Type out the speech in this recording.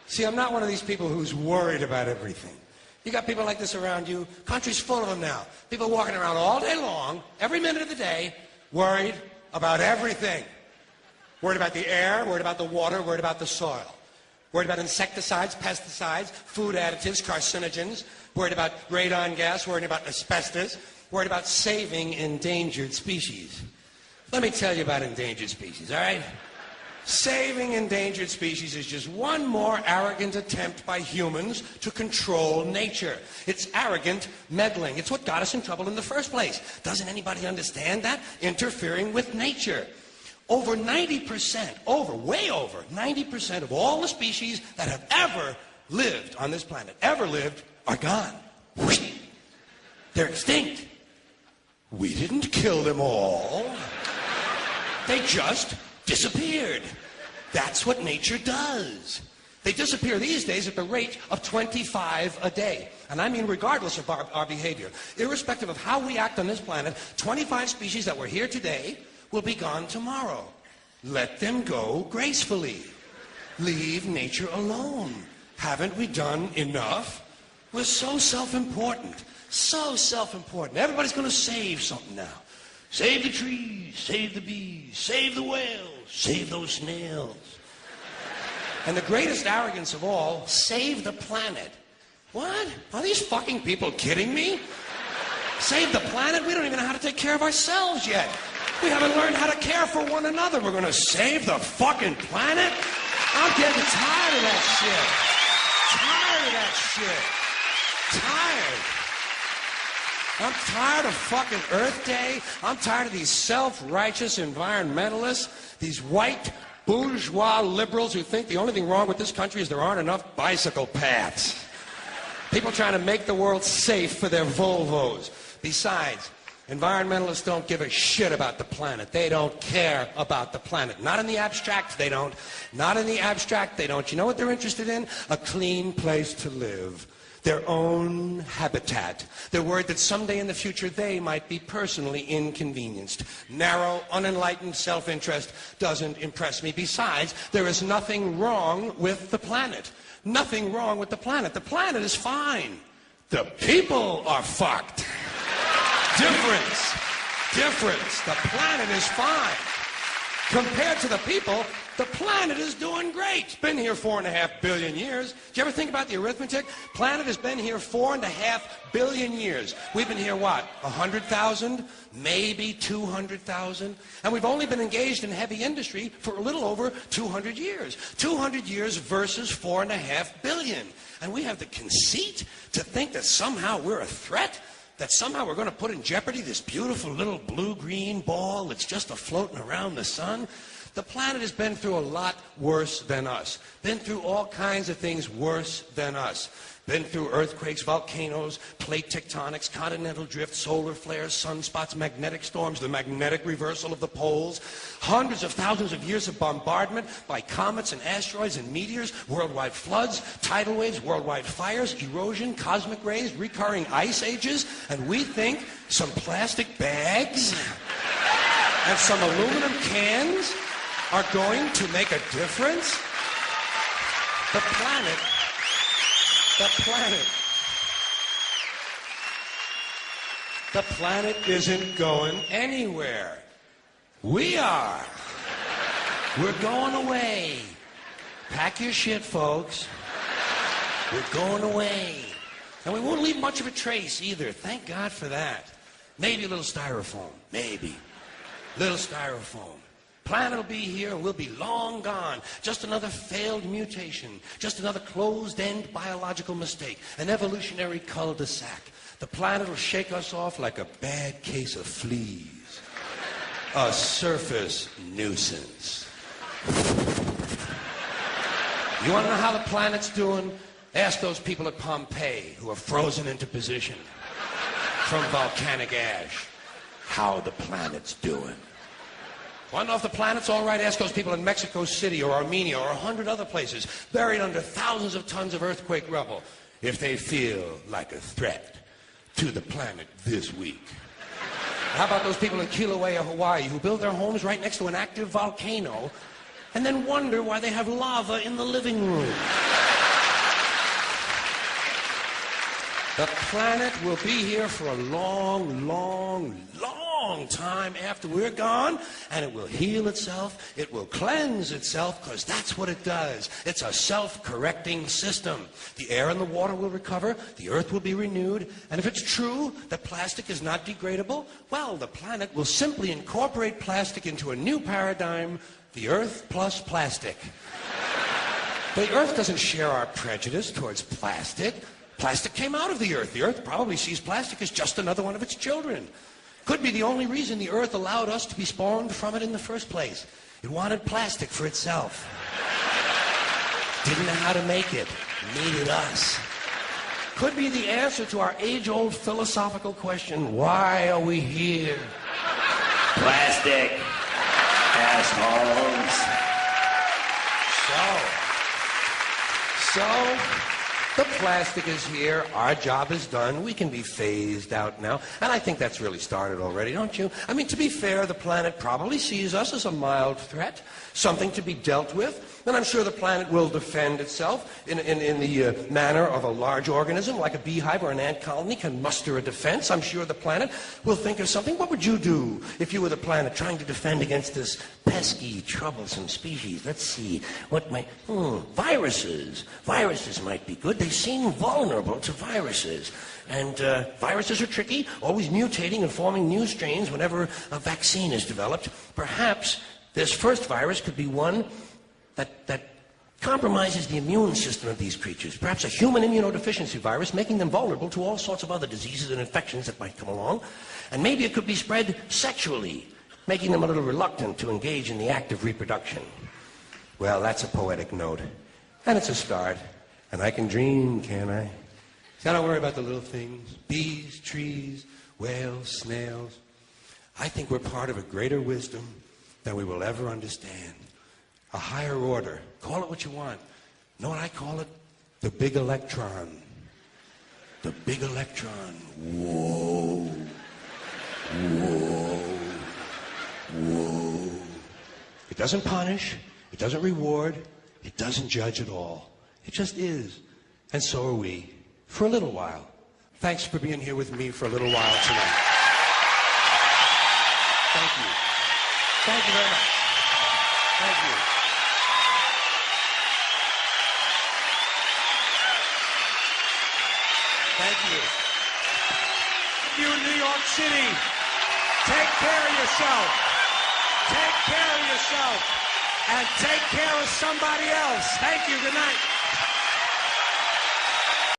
See, I'm not one of these people who's worried about everything. You got people like this around you. Country's full of them now. People walking around all day long, every minute of the day, worried about everything. Worried about the air, worried about the water, worried about the soil. Worried about insecticides, pesticides, food additives, carcinogens. Worried about radon gas, worried about asbestos. Worried about saving endangered species. Let me tell you about endangered species, all right? Saving endangered species is just one more arrogant attempt by humans to control nature. It's arrogant meddling. It's what got us in trouble in the first place. Doesn't anybody understand that? Interfering with nature. Over 90%, way over 90% of all the species that have ever lived on this planet, are gone. They're extinct. We didn't kill them all. They just disappeared. That's what nature does. They disappear these days at the rate of 25 a day. And I mean regardless of our behavior. Irrespective of how we act on this planet, 25 species that were here today will be gone tomorrow. Let them go gracefully. Leave nature alone. Haven't we done enough? We're so self-important. So self-important. Everybody's going to save something now. Save the trees, save the bees, save the whales, save those snails. And the greatest arrogance of all, save the planet. What? Are these fucking people kidding me? Save the planet? We don't even know how to take care of ourselves yet. We haven't learned how to care for one another. We're going to save the fucking planet? I'm getting tired of that shit. Tired of that shit. Tired. I'm tired of fucking Earth Day. I'm tired of these self-righteous environmentalists, these white bourgeois liberals who think the only thing wrong with this country is there aren't enough bicycle paths. People trying to make the world safe for their Volvos. Besides, environmentalists don't give a shit about the planet. They don't care about the planet. Not in the abstract, they don't. Not in the abstract, they don't. You know what they're interested in? A clean place to live. Their own habitat. They're worried that someday in the future they might be personally inconvenienced. Narrow, unenlightened self-interest doesn't impress me. Besides, there is nothing wrong with the planet. Nothing wrong with the planet. The planet is fine. The people are fucked. Difference. The planet is fine. Compared to the people, the planet is doing great. It's been here 4.5 billion years. Did you ever think about the arithmetic? Planet has been here 4.5 billion years. We've been here, what, 100,000? Maybe 200,000? And we've only been engaged in heavy industry for a little over 200 years. 200 years versus 4.5 billion. And we have the conceit to think that somehow we're a threat? That somehow we're going to put in jeopardy this beautiful little blue-green ball that's just a-floating around the sun? The planet has been through a lot worse than us. Been through all kinds of things worse than us. Been through earthquakes, volcanoes, plate tectonics, continental drift, solar flares, sunspots, magnetic storms, the magnetic reversal of the poles, hundreds of thousands of years of bombardment by comets and asteroids and meteors, worldwide floods, tidal waves, worldwide fires, erosion, cosmic rays, recurring ice ages, and we think some plastic bags and some aluminum cans are going to make a difference? The planet isn't going anywhere. We are. We're going away. Pack your shit, folks. We're going away. And we won't leave much of a trace either. Thank God for that. Maybe a little styrofoam. Maybe. Little styrofoam. Planet will be here and we'll be long gone. Just another failed mutation. Just another closed-end biological mistake. An evolutionary cul-de-sac. The planet will shake us off like a bad case of fleas. A surface nuisance. You want to know how the planet's doing? Ask those people at Pompeii who are frozen into position from volcanic ash how the planet's doing. Want to know if the planet's all right? Ask those people in Mexico City or Armenia or 100 other places buried under thousands of tons of earthquake rubble if they feel like a threat to the planet this week. How about those people in Kilauea, Hawaii who build their homes right next to an active volcano and then wonder why they have lava in the living room? The planet will be here for a long, long, long time after we're gone, and it will heal itself, it will cleanse itself, because that's what it does. It's a self-correcting system. The air and the water will recover, the earth will be renewed, and if it's true that plastic is not degradable, well, the planet will simply incorporate plastic into a new paradigm, the earth plus plastic. The earth doesn't share our prejudice towards plastic. Plastic came out of the earth. The earth probably sees plastic as just another one of its children. Could be the only reason the earth allowed us to be spawned from it in the first place. It wanted plastic for itself. Didn't know how to make it. Needed us. Could be the answer to our age-old philosophical question, why are we here? Plastic. Assholes. So, the plastic is here, our job is done, we can be phased out now, and I think that's really started already, don't you? I mean, to be fair, the planet probably sees us as a mild threat, something to be dealt with, and I'm sure the planet will defend itself in the manner of a large organism, like a beehive or an ant colony can muster a defense. I'm sure the planet will think of something. What would you do if you were the planet trying to defend against this pesky, troublesome species? Let's see, what might... viruses. Viruses might be good. They seem vulnerable to viruses. And viruses are tricky, always mutating and forming new strains whenever a vaccine is developed. Perhaps this first virus could be one that compromises the immune system of these creatures. Perhaps a human immunodeficiency virus, making them vulnerable to all sorts of other diseases and infections that might come along. And maybe it could be spread sexually, making them a little reluctant to engage in the act of reproduction. Well, that's a poetic note. And it's a start. And I can dream, can't I? See, I don't worry about the little things. Bees, trees, whales, snails. I think we're part of a greater wisdom than we will ever understand. A higher order. Call it what you want. You know what I call it? The big electron. The big electron. Whoa. Whoa. Whoa. It doesn't punish. It doesn't reward. It doesn't judge at all. It just is. And so are we. For a little while. Thanks for being here with me for a little while tonight. Thank you. Thank you very much. Thank you. Thank you. You in New York City, take care of yourself. Take care of yourself. And take care of somebody else. Thank you. Good night.